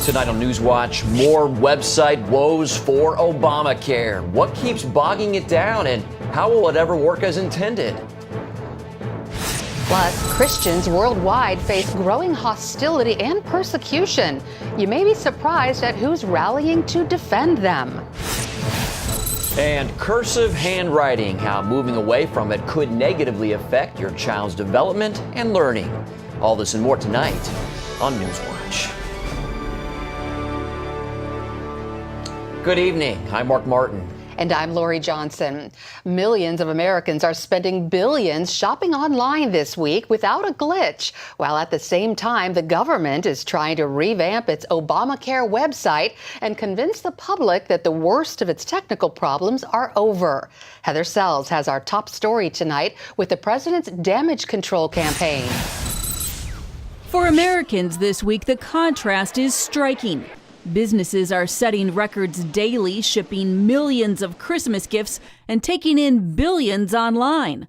Tonight on NewsWatch, more website woes for Obamacare. What keeps bogging it down, and how will it ever work as intended? Plus, Christians worldwide face growing hostility and persecution. You may be surprised at who's rallying to defend them. And cursive handwriting, how moving away from it could negatively affect your child's development and learning. All this and more tonight on NewsWatch. Good evening. I'm Mark Martin. And I'm Lori Johnson. Millions of Americans are spending billions shopping online this week without a glitch, while at the same time, the government is trying to revamp its Obamacare website and convince the public that the worst of its technical problems are over. Heather Sells has our top story tonight with the president's damage control campaign. For Americans this week, the contrast is striking. Businesses are setting records daily, shipping millions of Christmas gifts and taking in billions online.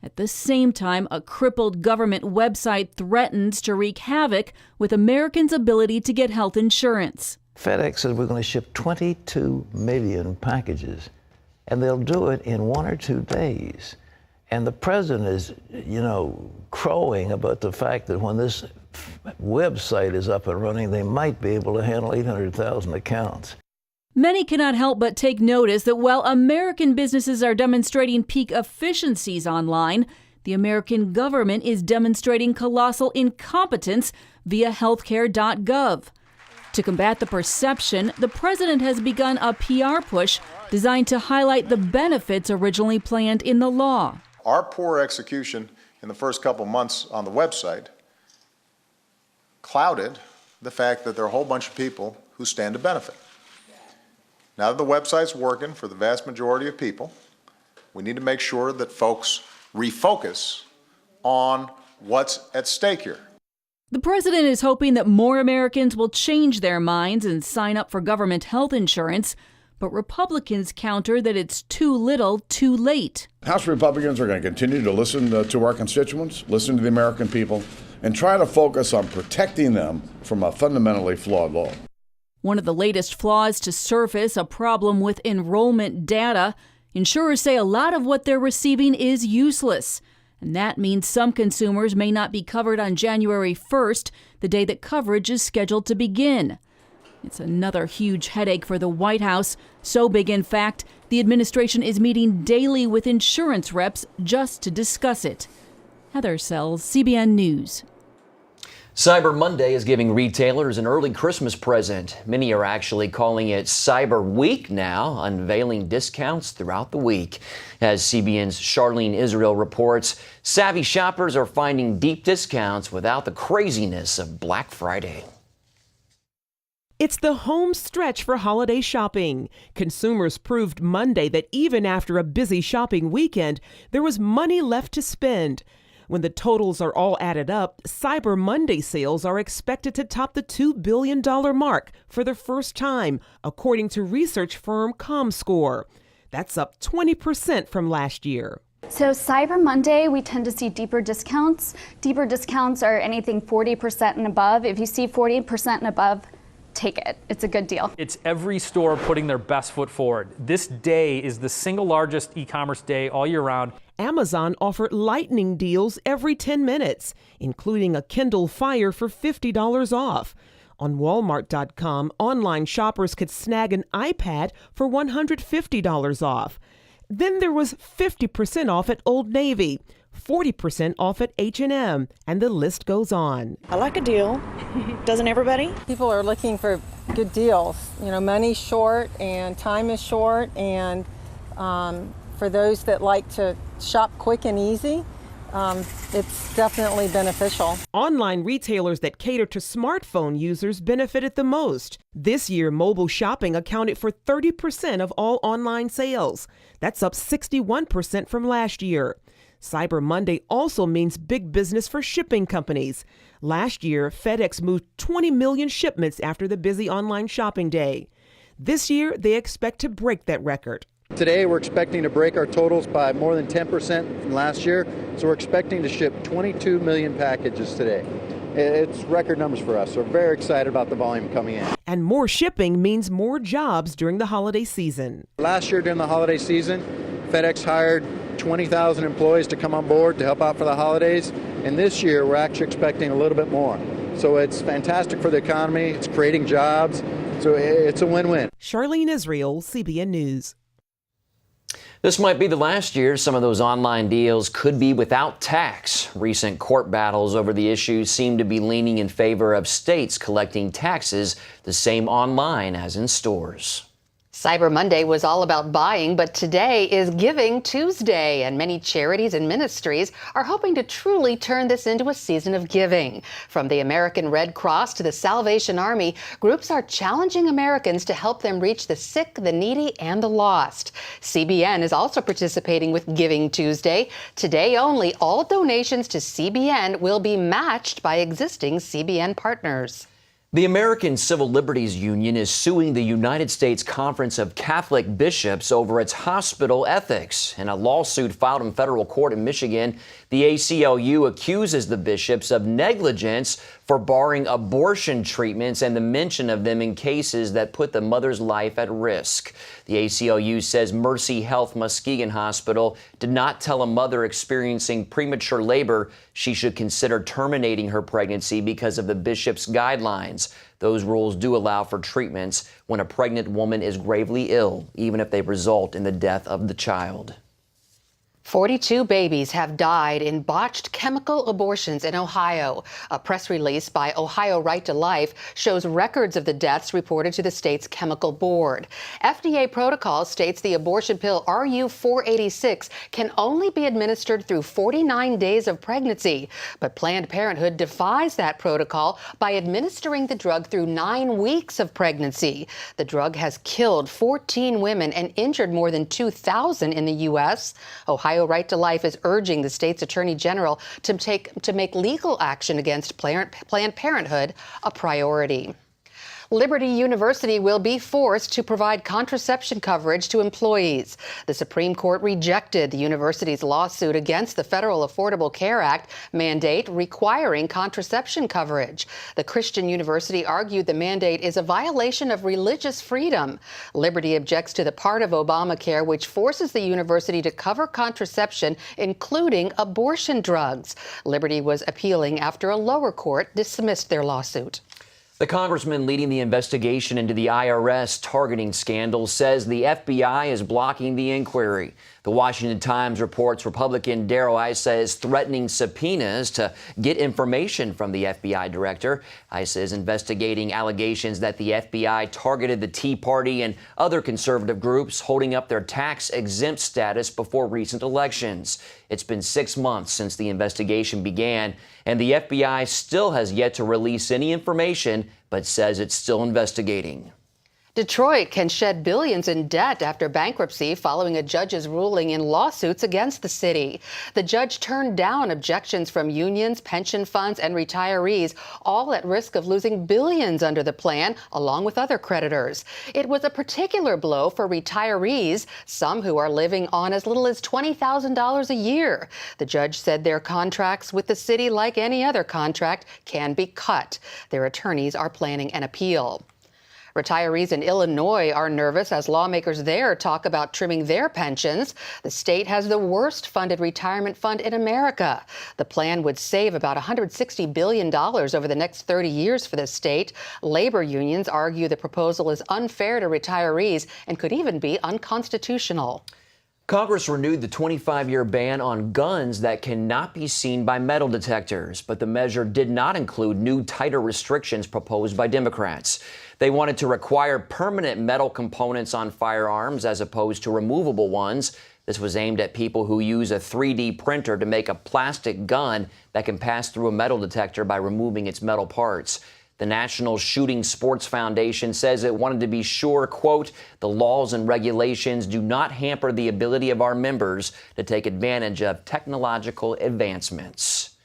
At the same time, a crippled government website threatens to wreak havoc with Americans' ability to get health insurance. FedEx says we're going to ship 22 million packages, and they'll do it in 1 or 2 days. And the president is, crowing about the fact that when this website is up and running, they might be able to handle 800,000 accounts. Many cannot help but take notice that while American businesses are demonstrating peak efficiencies online, the American government is demonstrating colossal incompetence via healthcare.gov. To combat the perception, the president has begun a PR push designed to highlight the benefits originally planned in the law. Our poor execution in the first couple months on the website clouded the fact that there are a whole bunch of people who stand to benefit. Now that the website's working for the vast majority of people, we need to make sure that folks refocus on what's at stake here. The president is hoping that more Americans will change their minds and sign up for government health insurance, but Republicans counter that it's too little, too late. House Republicans are going to continue to listen to our constituents, listen to the American people, and try to focus on protecting them from a fundamentally flawed law. One of the latest flaws to surface, a problem with enrollment data. Insurers say a lot of what they're receiving is useless. And that means some consumers may not be covered on January 1st, the day that coverage is scheduled to begin. It's another huge headache for the White House. So big, in fact, the administration is meeting daily with insurance reps just to discuss it. Heather Sells, CBN News. Cyber Monday is giving retailers an early Christmas present. Many are actually calling it Cyber Week now, unveiling discounts throughout the week. As CBN's Charlene Israel reports, savvy shoppers are finding deep discounts without the craziness of Black Friday. It's the home stretch for holiday shopping. Consumers proved Monday that even after a busy shopping weekend, there was money left to spend. When the totals are all added up, Cyber Monday sales are expected to top the $2 billion mark for the first time, according to research firm ComScore. That's up 20% from last year. So Cyber Monday, we tend to see deeper discounts. Deeper discounts are anything 40% and above. If you see 40% and above, take it. It's a good deal. It's every store putting their best foot forward. This day is the single largest e-commerce day all year round. Amazon offered lightning deals every 10 minutes, including a Kindle Fire for $50 off. On Walmart.com, online shoppers could snag an iPad for $150 off. Then there was 50% off at Old Navy, 40% off at H&M, and the list goes on. I like a deal. Doesn't everybody? People are looking for good deals. Money's short and time is short, and for those that like to shop quick and easy, it's definitely beneficial. Online retailers that cater to smartphone users benefited the most. This year, mobile shopping accounted for 30% of all online sales. That's up 61% from last year. Cyber Monday also means big business for shipping companies. Last year, FedEx moved 20 million shipments after the busy online shopping day. This year, they expect to break that record. Today, we're expecting to break our totals by more than 10% from last year, so we're expecting to ship 22 million packages today. it's record numbers for us. So we're very excited about the volume coming in. And more shipping means more jobs during the holiday season. Last year during the holiday season, FedEx hired 20,000 employees to come on board to help out for the holidays. And this year, we're actually expecting a little bit more. So it's fantastic for the economy. It's creating jobs. So it's a win-win. Charlene Israel, CBN News. This might be the last year some of those online deals could be without tax. Recent court battles over the issue seem to be leaning in favor of states collecting taxes the same online as in stores. Cyber Monday was all about buying, but today is Giving Tuesday, and many charities and ministries are hoping to truly turn this into a season of giving. From the American Red Cross to the Salvation Army, groups are challenging Americans to help them reach the sick, the needy, and the lost. CBN is also participating with Giving Tuesday. Today only, all donations to CBN will be matched by existing CBN partners. The American Civil Liberties Union is suing the United States Conference of Catholic Bishops over its hospital ethics. In a lawsuit filed in federal court in Michigan, the ACLU accuses the bishops of negligence for barring abortion treatments and the mention of them in cases that put the mother's life at risk. The ACLU says Mercy Health Muskegon Hospital did not tell a mother experiencing premature labor she should consider terminating her pregnancy because of the bishop's guidelines. Those rules do allow for treatments when a pregnant woman is gravely ill, even if they result in the death of the child. 42 babies have died in botched chemical abortions in Ohio. A press release by Ohio Right to Life shows records of the deaths reported to the state's chemical board. FDA protocol states the abortion pill RU-486 can only be administered through 49 days of pregnancy. But Planned Parenthood defies that protocol by administering the drug through 9 weeks of pregnancy. The drug has killed 14 women and injured more than 2,000 in the U.S. Ohio Right to Life is urging the state's attorney general to make legal action against Planned Parenthood a priority. Liberty University will be forced to provide contraception coverage to employees. The Supreme Court rejected the university's lawsuit against the Federal Affordable Care Act mandate requiring contraception coverage. The Christian university argued the mandate is a violation of religious freedom. Liberty objects to the part of Obamacare which forces the university to cover contraception, including abortion drugs. Liberty was appealing after a lower court dismissed their lawsuit. The congressman leading the investigation into the IRS targeting scandal says the FBI is blocking the inquiry. The Washington Times reports Republican Darrell Issa is threatening subpoenas to get information from the FBI director. Issa is investigating allegations that the FBI targeted the Tea Party and other conservative groups holding up their tax-exempt status before recent elections. It's been 6 months since the investigation began, and the FBI still has yet to release any information, but says it's still investigating. Detroit can shed billions in debt after bankruptcy following a judge's ruling in lawsuits against the city. The judge turned down objections from unions, pension funds, and retirees, all at risk of losing billions under the plan, along with other creditors. It was a particular blow for retirees, some who are living on as little as $20,000 a year. The judge said their contracts with the city, like any other contract, can be cut. Their attorneys are planning an appeal. Retirees in Illinois are nervous as lawmakers there talk about trimming their pensions. The state has the worst funded retirement fund in America. The plan would save about $160 billion over the next 30 years for the state. Labor unions argue the proposal is unfair to retirees and could even be unconstitutional. Congress renewed the 25-year ban on guns that cannot be seen by metal detectors, but the measure did not include new tighter restrictions proposed by Democrats. They wanted to require permanent metal components on firearms as opposed to removable ones. This was aimed at people who use a 3D printer to make a plastic gun that can pass through a metal detector by removing its metal parts. The National Shooting Sports Foundation says it wanted to be sure, quote, the laws and regulations do not hamper the ability of our members to take advantage of technological advancements.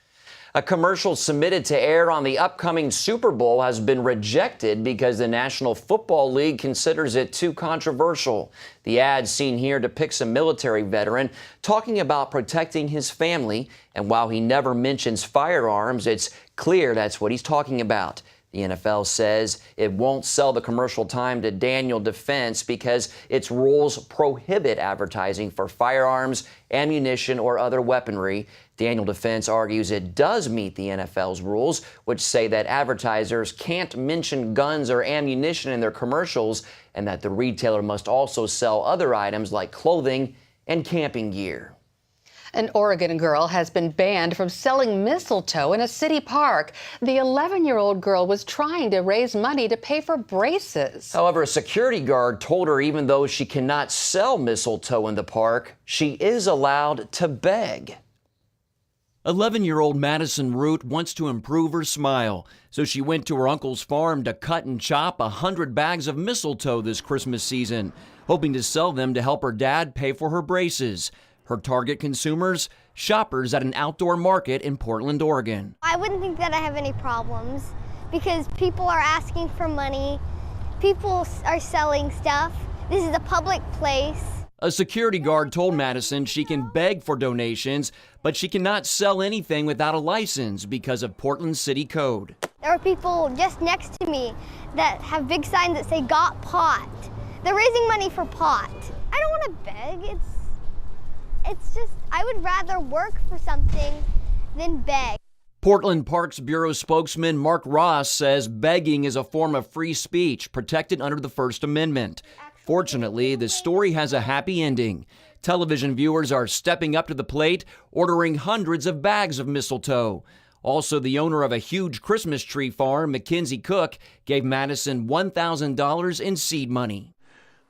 A commercial submitted to air on the upcoming Super Bowl has been rejected because the National Football League considers it too controversial. The ad seen here depicts a military veteran talking about protecting his family, and while he never mentions firearms, it's clear that's what he's talking about. The NFL says it won't sell the commercial time to Daniel Defense because its rules prohibit advertising for firearms, ammunition, or other weaponry. Daniel Defense argues it does meet the NFL's rules, which say that advertisers can't mention guns or ammunition in their commercials, and that the retailer must also sell other items like clothing and camping gear. An Oregon girl has been banned from selling mistletoe in a city park. The 11-year-old girl was trying to raise money to pay for braces. However, a security guard told her even though she cannot sell mistletoe in the park, she is allowed to beg. 11-year-old Madison Root wants to improve her smile, so she went to her uncle's farm to cut and chop 100 bags of mistletoe this Christmas season, hoping to sell them to help her dad pay for her braces. Her target consumers, shoppers at an outdoor market in Portland, Oregon. I wouldn't think that I have any problems because people are asking for money. People are selling stuff. This is a public place. A security guard told Madison she can beg for donations, but she cannot sell anything without a license because of Portland City Code. There are people just next to me that have big signs that say "Got Pot." They're raising money for pot. I don't want to beg. It's just, I would rather work for something than beg. Portland Parks Bureau spokesman Mark Ross says begging is a form of free speech protected under the First Amendment. Fortunately, the story has a happy ending. Television viewers are stepping up to the plate, ordering hundreds of bags of mistletoe. Also, the owner of a huge Christmas tree farm, Mackenzie Cook, gave Madison $1,000 in seed money.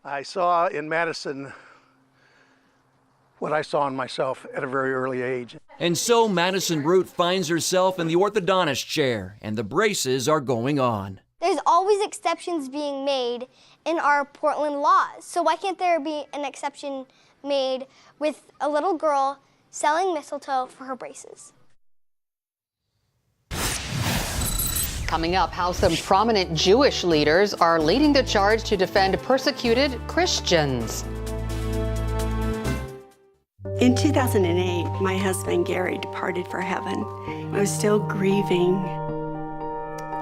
I saw in Madison what I saw in myself at a very early age. And so Madison Root finds herself in the orthodontist chair, and the braces are going on. There's always exceptions being made in our Portland laws. So why can't there be an exception made with a little girl selling mistletoe for her braces? Coming up, how some prominent Jewish leaders are leading the charge to defend persecuted Christians. In 2008, my husband Gary departed for heaven. I was still grieving.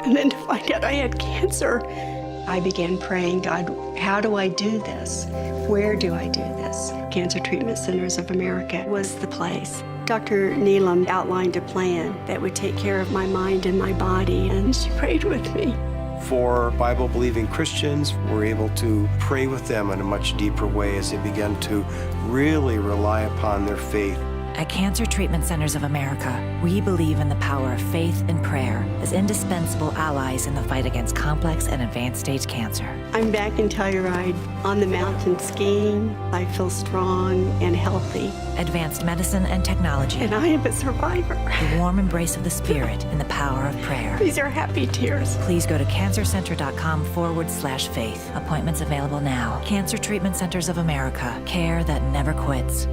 And then to find out I had cancer, I began praying, God, how do I do this? Where do I do this? Cancer Treatment Centers of America was the place. Dr. Neelam outlined a plan that would take care of my mind and my body, and she prayed with me. For Bible-believing Christians, we're able to pray with them in a much deeper way as they begin to really rely upon their faith. At Cancer Treatment Centers of America, we believe in the power of faith and prayer as indispensable allies in the fight against complex and advanced stage cancer. I'm back in Telluride on the mountain skiing. I feel strong and healthy. Advanced medicine and technology. And I am a survivor. The warm embrace of the Spirit and the power of prayer. These are happy tears. Please go to cancercenter.com/faith. Appointments available now. Cancer Treatment Centers of America. Care that never quits.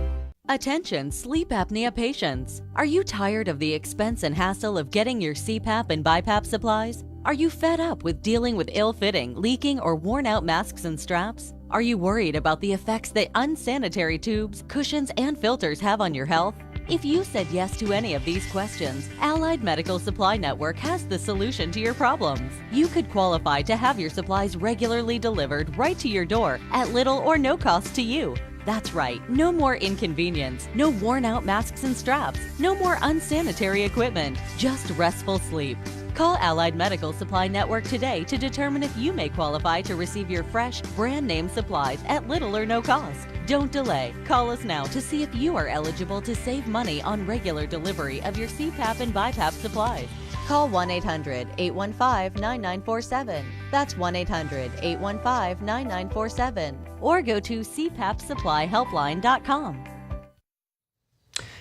Attention sleep apnea patients. Are you tired of the expense and hassle of getting your CPAP and BiPAP supplies? Are you fed up with dealing with ill-fitting, leaking, or worn-out masks and straps? Are you worried about the effects that unsanitary tubes, cushions, and filters have on your health? If you said yes to any of these questions, Allied Medical Supply Network has the solution to your problems. You could qualify to have your supplies regularly delivered right to your door at little or no cost to you. That's right, no more inconvenience, no worn-out masks and straps, no more unsanitary equipment, just restful sleep. Call Allied Medical Supply Network today to determine if you may qualify to receive your fresh, brand-name supplies at little or no cost. Don't delay. Call us now to see if you are eligible to save money on regular delivery of your CPAP and BiPAP supplies. Call 1-800-815-9947. That's 1-800-815-9947. Or go to cpapsupplyhelpline.com.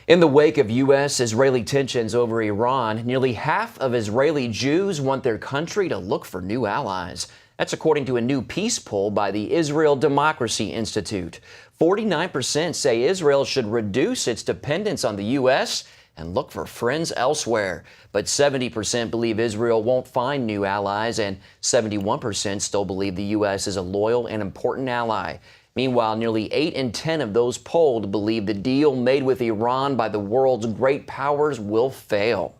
In the wake of U.S.-Israeli tensions over Iran, nearly half of Israeli Jews want their country to look for new allies. That's according to a new peace poll by the Israel Democracy Institute. 49% say Israel should reduce its dependence on the U.S., and look for friends elsewhere. But 70% believe Israel won't find new allies, and 71% still believe the U.S. is a loyal and important ally. Meanwhile, nearly 8 in 10 of those polled believe the deal made with Iran by the world's great powers will fail.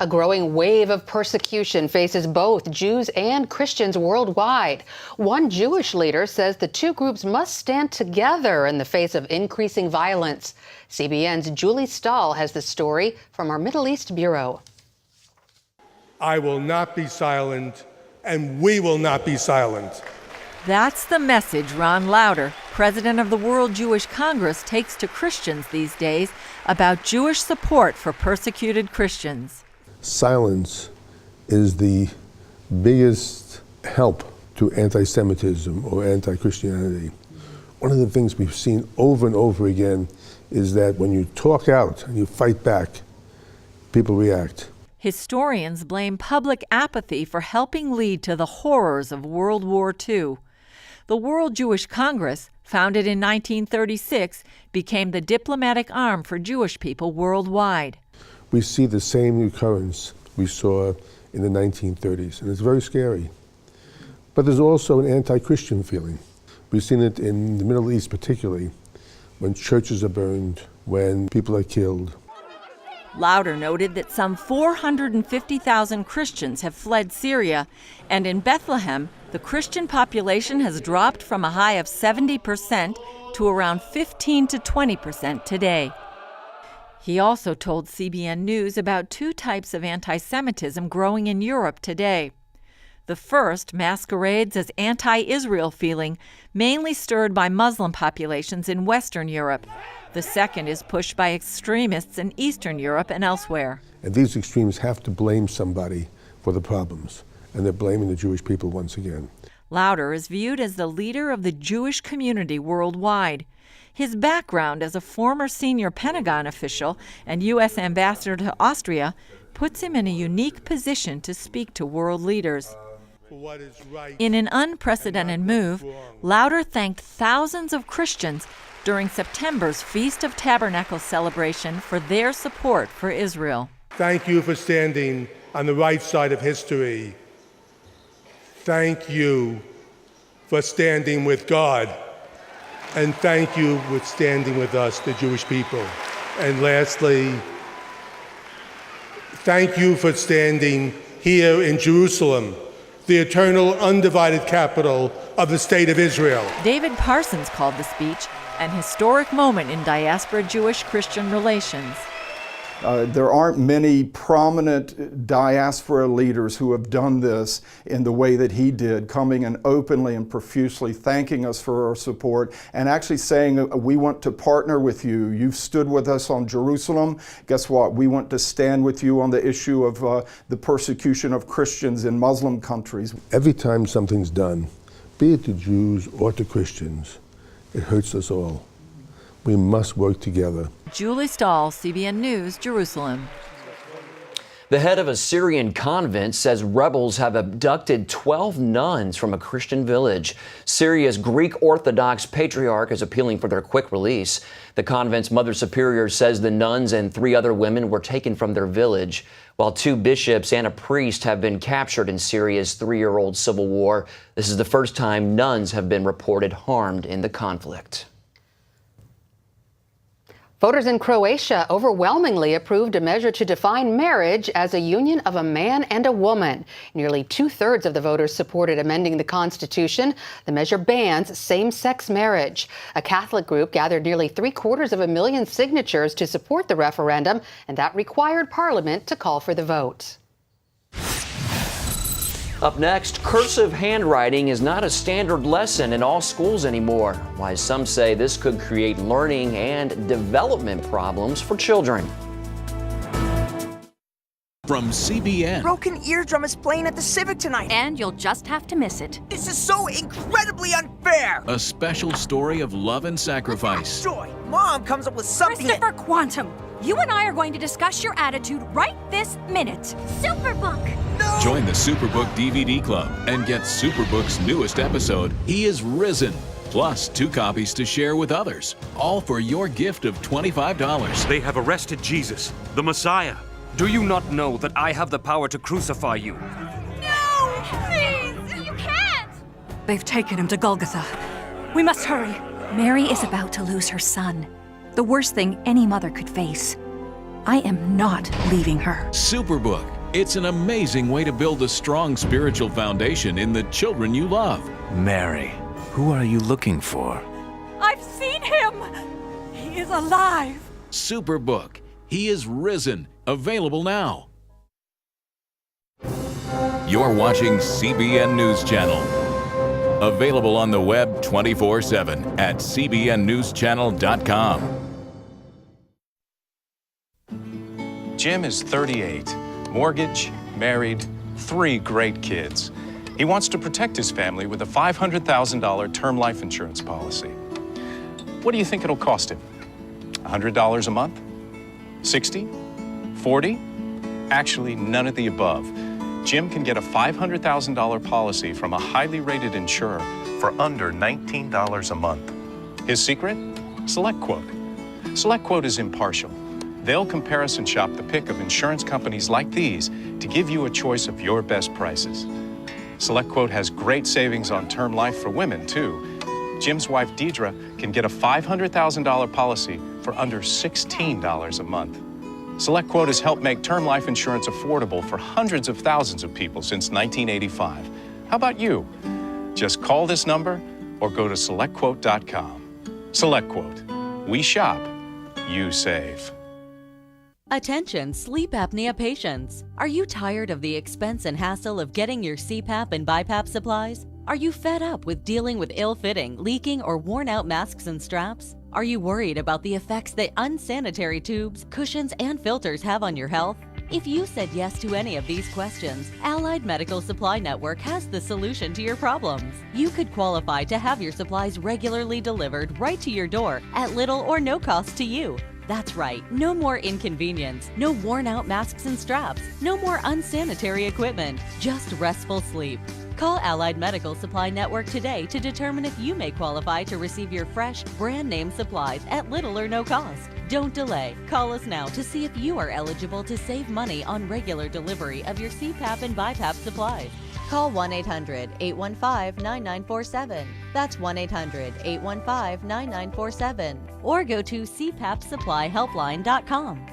A growing wave of persecution faces both Jews and Christians worldwide. One Jewish leader says the two groups must stand together in the face of increasing violence. CBN's Julie Stahl has the story from our Middle East bureau. I will not be silent, and we will not be silent. That's the message Ron Lauder, president of the World Jewish Congress, takes to Christians these days about Jewish support for persecuted Christians. Silence is the biggest help to anti-Semitism or anti-Christianity. One of the things we've seen over and over again is that when you talk out and you fight back, people react. Historians blame public apathy for helping lead to the horrors of World War II. The World Jewish Congress, founded in 1936, became the diplomatic arm for Jewish people worldwide. We see the same recurrence we saw in the 1930s, and it's very scary. But there's also an anti-Christian feeling. We've seen it in the Middle East particularly, when churches are burned, when people are killed. Lauder noted that some 450,000 Christians have fled Syria, and in Bethlehem, the Christian population has dropped from a high of 70% to around 15 to 20% today. He also told CBN News about two types of anti-Semitism growing in Europe today. The first masquerades as anti-Israel feeling, mainly stirred by Muslim populations in Western Europe. The second is pushed by extremists in Eastern Europe and elsewhere. And these extremes have to blame somebody for the problems, and they're blaming the Jewish people once again. Lauder is viewed as the leader of the Jewish community worldwide. His background as a former senior Pentagon official and U.S. ambassador to Austria puts him in a unique position to speak to world leaders. In an unprecedented move, Lauder thanked thousands of Christians during September's Feast of Tabernacles celebration for their support for Israel. Thank you for standing on the right side of history. Thank you for standing with God. And thank you for standing with us, the Jewish people. And lastly, thank you for standing here in Jerusalem, the eternal, undivided capital of the State of Israel. David Parsons called the speech an historic moment in diaspora Jewish-Christian relations. There aren't many prominent diaspora leaders who have done this in the way that he did, coming and openly and profusely thanking us for our support and actually saying, we want to partner with you. You've stood with us on Jerusalem. Guess what? We want to stand with you on the issue of the persecution of Christians in Muslim countries. Every time something's done, be it to Jews or to Christians, it hurts us all. We must work together. Julie Stahl, CBN News, Jerusalem. The head of a Syrian convent says rebels have abducted 12 nuns from a Christian village. Syria's Greek Orthodox Patriarch is appealing for their quick release. The convent's Mother Superior says the nuns and 3 other women were taken from their village, while 2 bishops and a priest have been captured in Syria's 3-year-old civil war. This is the first time nuns have been reported harmed in the conflict. Voters in Croatia overwhelmingly approved a measure to define marriage as a union of a man and a woman. Nearly 2/3 of the voters supported amending the Constitution. The measure bans same-sex marriage. A Catholic group gathered nearly 750,000 signatures to support the referendum, and that required Parliament to call for the vote. Up next, cursive handwriting is not a standard lesson in all schools anymore. Why some say this could create learning and development problems for children. From CBN. Broken Eardrum is playing at the Civic tonight. And you'll just have to miss it. This is so incredibly unfair. A special story of love and sacrifice. Joy, Mom comes up with something. Christopher Quantum, you and I are going to discuss your attitude right this minute. Superbook. No. Join the Superbook DVD Club and get Superbook's newest episode, He is Risen. plus 2 copies to share with others, all for your gift of $25. They have arrested Jesus, the Messiah. Do you not know that I have the power to crucify you? No! Please! You can't! They've taken him to Golgotha. We must hurry. Mary is about to lose her son. The worst thing any mother could face. I am not leaving her. Superbook. It's an amazing way to build a strong spiritual foundation in the children you love. Mary, who are you looking for? I've seen him! He is alive! Superbook. He is risen. Available now. You're watching CBN News Channel. Available on the web 24/7 at cbnnewschannel.com. Jim is 38, mortgage, married, 3 great kids. He wants to protect his family with a $500,000 term life insurance policy. What do you think it'll cost him? $100 a month? 60? 40? Actually, none of the above. Jim can get a $500,000 policy from a highly rated insurer for under $19 a month. His secret? SelectQuote. SelectQuote is impartial. They'll comparison shop the pick of insurance companies like these to give you a choice of your best prices. SelectQuote has great savings on term life for women, too. Jim's wife, Deidre, can get a $500,000 policy for under $16 a month. SelectQuote has helped make term life insurance affordable for hundreds of thousands of people since 1985. How about you? Just call this number or go to SelectQuote.com. SelectQuote. We shop, you save. Attention sleep apnea patients. Are you tired of the expense and hassle of getting your CPAP and BiPAP supplies? Are you fed up with dealing with ill-fitting, leaking, or worn-out masks and straps? Are you worried about the effects that unsanitary tubes, cushions, and filters have on your health? If you said yes to any of these questions, Allied Medical Supply Network has the solution to your problems. You could qualify to have your supplies regularly delivered right to your door at little or no cost to you. That's right, no more inconvenience, no worn-out masks and straps, no more unsanitary equipment, just restful sleep. Call Allied Medical Supply Network today to determine if you may qualify to receive your fresh, brand-name supplies at little or no cost. Don't delay. Call us now to see if you are eligible to save money on regular delivery of your CPAP and BiPAP supplies. Call 1-800-815-9947. That's 1-800-815-9947. Or go to cpapsupplyhelpline.com.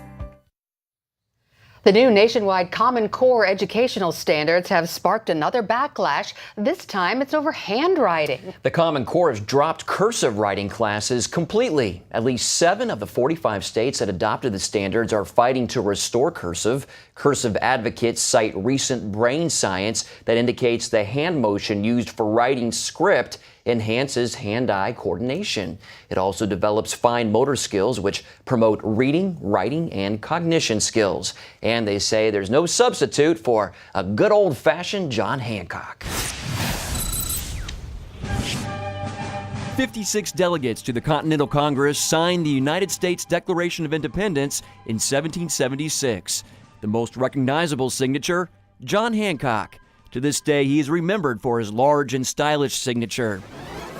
The new nationwide Common Core educational standards have sparked another backlash. This time it's over handwriting. The Common Core has dropped cursive writing classes completely. At least 7 of the 45 states that adopted the standards are fighting to restore cursive. Cursive advocates cite recent brain science that indicates the hand motion used for writing script enhances hand-eye coordination. It also develops fine motor skills, which promote reading, writing, and cognition skills. And they say there's no substitute for a good old-fashioned John Hancock. 56 delegates to the Continental Congress signed the United States Declaration of Independence in 1776. The most recognizable signature, John Hancock. To this day, he is remembered for his large and stylish signature.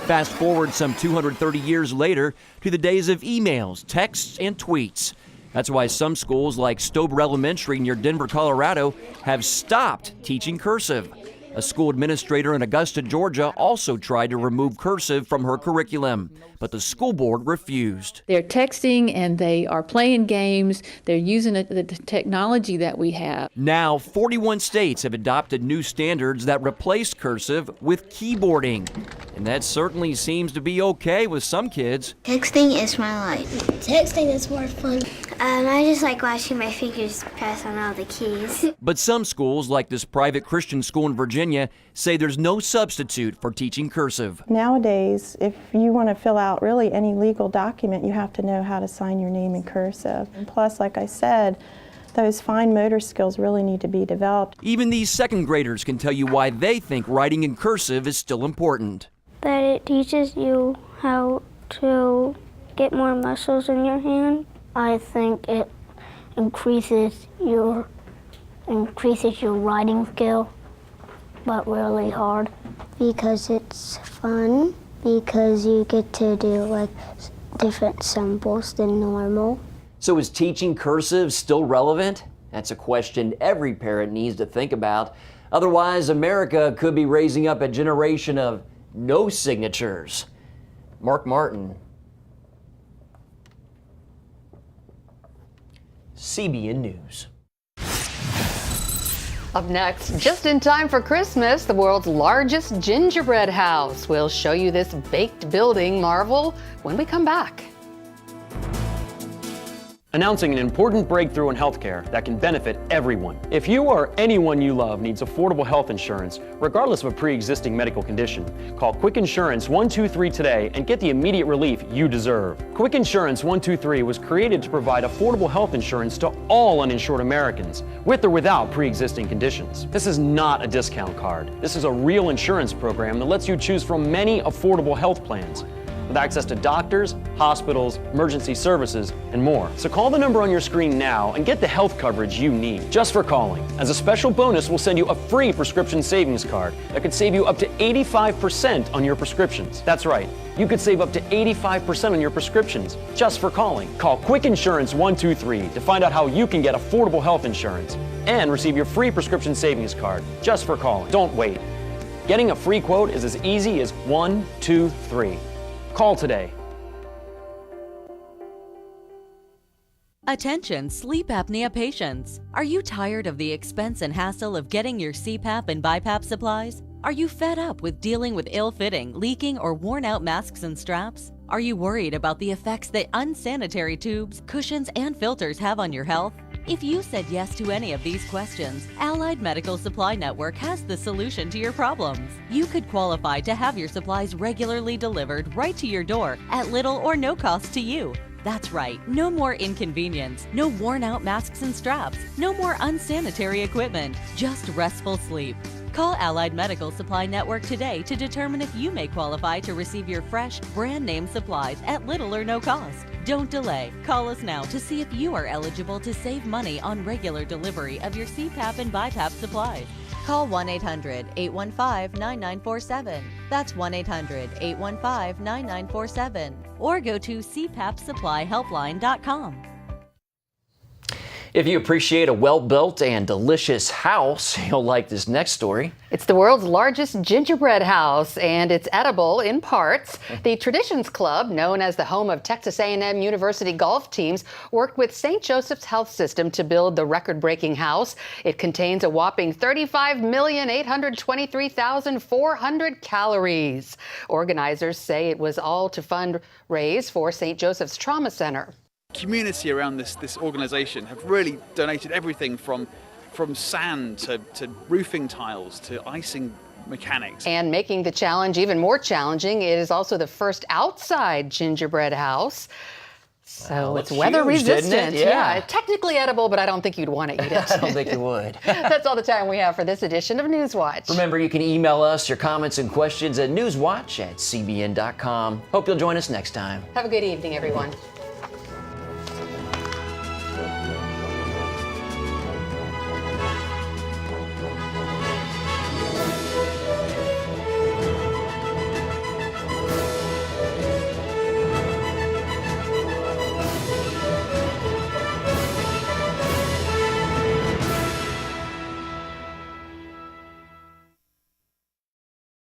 Fast forward some 230 years later to the days of emails, texts, and tweets. That's why some schools like Stober Elementary near Denver, Colorado, have stopped teaching cursive. A school administrator in Augusta, Georgia, also tried to remove cursive from her curriculum, but the school board refused. They're texting and they are playing games. They're using the technology that we have. Now, 41 states have adopted new standards that replace cursive with keyboarding. And that certainly seems to be okay with some kids. Texting is my life. Texting is more fun. I just like watching my fingers press on all the keys. But some schools, like this private Christian school in Virginia, say there's no substitute for teaching cursive. Nowadays, if you want to fill out really any legal document, you have to know how to sign your name in cursive. And plus, like I said, those fine motor skills really need to be developed. Even these second graders can tell you why they think writing in cursive is still important. That it teaches you how to get more muscles in your hand. I think it increases your writing skill, but really hard. Because it's fun, because you get to do like different symbols than normal. So is teaching cursive still relevant? That's a question every parent needs to think about. Otherwise, America could be raising up a generation of no signatures. Mark Martin, CBN News. Up next, just in time for Christmas, the world's largest gingerbread house. We'll show you this baked building marvel when we come back. Announcing an important breakthrough in healthcare that can benefit everyone. If you or anyone you love needs affordable health insurance, regardless of a pre-existing medical condition, call Quick Insurance 123 today and get the immediate relief you deserve. Quick Insurance 123 was created to provide affordable health insurance to all uninsured Americans, with or without pre-existing conditions. This is not a discount card. This is a real insurance program that lets you choose from many affordable health plans, with access to doctors, hospitals, emergency services, and more. So call the number on your screen now and get the health coverage you need just for calling. As a special bonus, we'll send you a free prescription savings card that could save you up to 85% on your prescriptions. That's right, you could save up to 85% on your prescriptions just for calling. Call Quick Insurance 123 to find out how you can get affordable health insurance and receive your free prescription savings card just for calling. Don't wait. Getting a free quote is as easy as 1, 2, 3. Call today. Attention sleep apnea patients. Are you tired of the expense and hassle of getting your CPAP and BiPAP supplies? Are you fed up with dealing with ill-fitting, leaking, or worn-out masks and straps? Are you worried about the effects that unsanitary tubes, cushions, and filters have on your health? If you said yes to any of these questions, Allied Medical Supply Network has the solution to your problems. You could qualify to have your supplies regularly delivered right to your door at little or no cost to you. That's right, no more inconvenience, no worn-out masks and straps, no more unsanitary equipment, just restful sleep. Call Allied Medical Supply Network today to determine if you may qualify to receive your fresh, brand-name supplies at little or no cost. Don't delay. Call us now to see if you are eligible to save money on regular delivery of your CPAP and BiPAP supplies. Call 1-800-815-9947. That's 1-800-815-9947. Or go to cpapsupplyhelpline.com. If you appreciate a well-built and delicious house, you'll like this next story. It's the world's largest gingerbread house, and it's edible in parts. The Traditions Club, known as the home of Texas A&M University golf teams, worked with St. Joseph's Health System to build the record-breaking house. It contains a whopping 35,823,400 calories. Organizers say it was all to fundraise for St. Joseph's Trauma Center. Community around this organization have really donated everything from sand to roofing tiles to icing mechanics. And making the challenge even more challenging, it is also the first outside gingerbread house. So it's weather resistant. Yeah, technically edible, but I don't think you'd want to eat it. I don't think you would. That's all the time we have for this edition of NewsWatch. Remember, you can email us your comments and questions at newswatch@cbn.com. Hope you'll join us next time. Have a good evening, everyone.